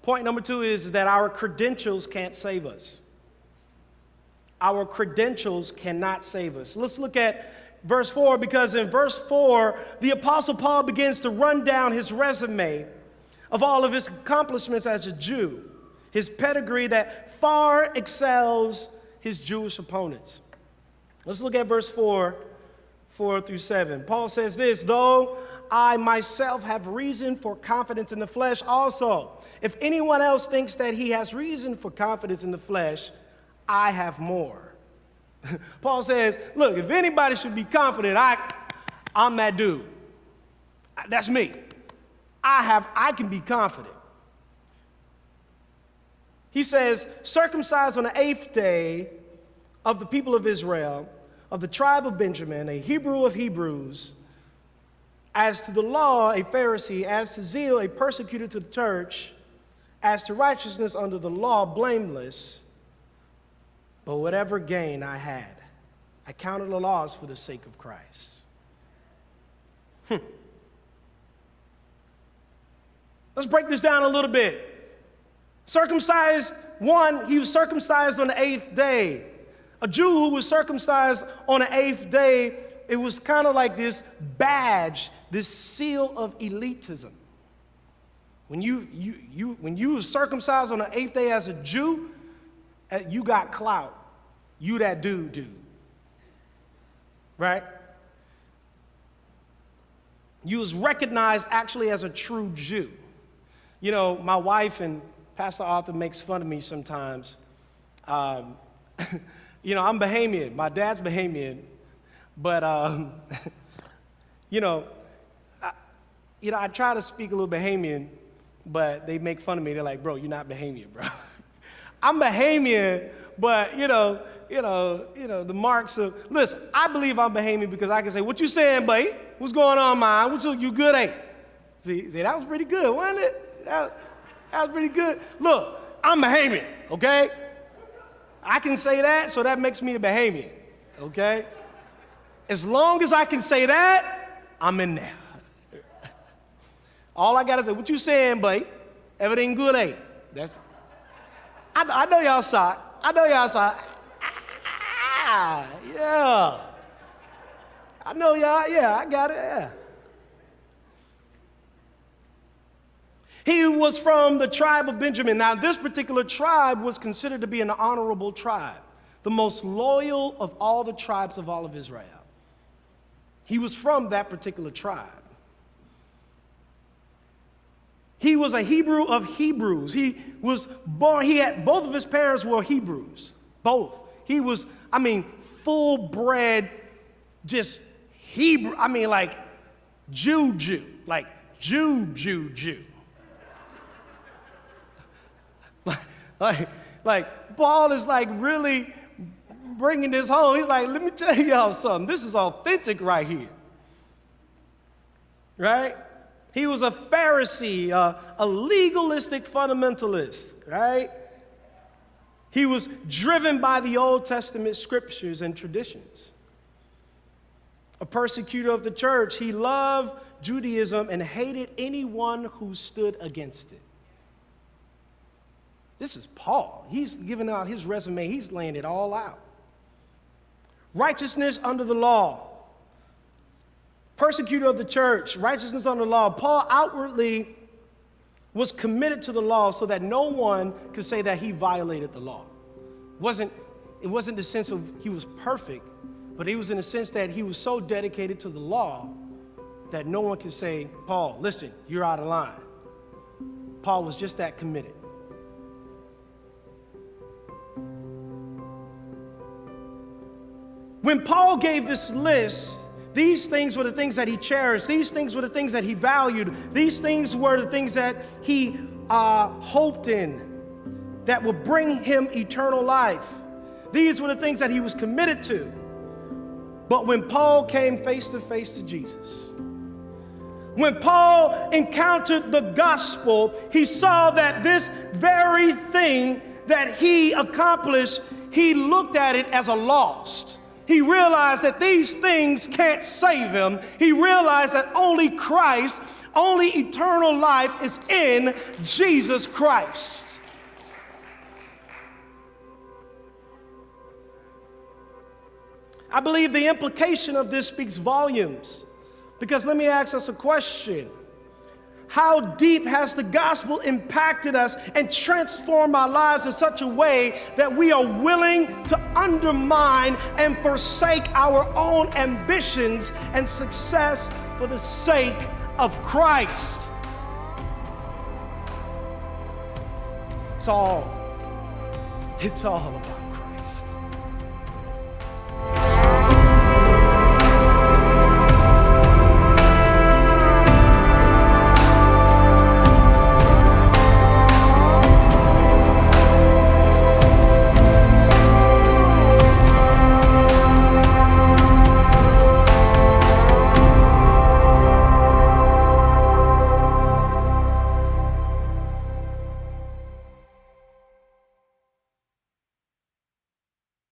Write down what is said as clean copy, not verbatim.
Point number 2 is that our credentials can't save us. Our credentials cannot save us. Let's look at verse 4, because in verse 4, the Apostle Paul begins to run down his resume of all of his accomplishments as a Jew, his pedigree that far excels his Jewish opponents. Let's look at verse 4 through 7. Paul says this, though I myself have reason for confidence in the flesh also. If anyone else thinks that he has reason for confidence in the flesh, I have more. Paul says, look, if anybody should be confident, I'm that dude. That's me. I can be confident. He says, circumcised on the 8th day of the people of Israel, of the tribe of Benjamin, a Hebrew of Hebrews, as to the law, a Pharisee, as to zeal, a persecutor to the church, as to righteousness under the law, blameless. But whatever gain I had, I counted the loss for the sake of Christ. Let's break this down a little bit. Circumcised, one, he was circumcised on the 8th day. A Jew who was circumcised on the 8th day, it was kind of like this badge, this seal of elitism. When you were circumcised on the 8th day as a Jew, you got clout. You that dude. Right? You was recognized actually as a true Jew. You know, my wife and Pastor Arthur makes fun of me sometimes. You know, I'm Bahamian. My dad's Bahamian. But, I try to speak a little Bahamian, but they make fun of me. They're like, bro, you're not Bahamian, bro. I'm Bahamian, but, the marks of, listen, I believe I'm Bahamian because I can say, what you saying, babe? What's going on, man? You good, ain't? See, that was pretty good, wasn't it? That was pretty good. Look, I'm Bahamian, okay? I can say that, so that makes me a Bahamian, okay? As long as I can say that, I'm in there. All I got to say, what you saying, babe? Everything good, ain't? That's. I know y'all saw it. Yeah. I know y'all, yeah, I got it, yeah. He was from the tribe of Benjamin. Now, this particular tribe was considered to be an honorable tribe, the most loyal of all the tribes of all of Israel. He was from that particular tribe. He was a Hebrew of Hebrews. He was born, both of his parents were Hebrews. Both. He was, full-bred, just Hebrew, like Jew. Like Jew. Like Paul is like really bringing this home. He's like, let me tell y'all something. This is authentic right here. Right? He was a Pharisee, a legalistic fundamentalist, right? He was driven by the Old Testament scriptures and traditions. A persecutor of the church, he loved Judaism and hated anyone who stood against it. This is Paul. He's giving out his resume. He's laying it all out. Righteousness under the law. Persecutor of the church, righteousness under the law. Paul outwardly was committed to the law so that no one could say that he violated the law. It wasn't the sense of he was perfect, but it was in the sense that he was so dedicated to the law that no one could say, Paul, listen, you're out of line. Paul was just that committed. When Paul gave this list, these things were the things that he cherished. These things were the things that he valued. These things were the things that he hoped in, that would bring him eternal life. These were the things that he was committed to. But when Paul came face to face to Jesus, when Paul encountered the gospel, he saw that this very thing that he accomplished, he looked at it as a lost. He realized that these things can't save him. He realized that only Christ, Only eternal life is in Jesus Christ. I believe the implication of this speaks volumes, because let me ask us a question. How deep has the gospel impacted us and transformed our lives in such a way that we are willing to undermine and forsake our own ambitions and success for the sake of Christ? It's all about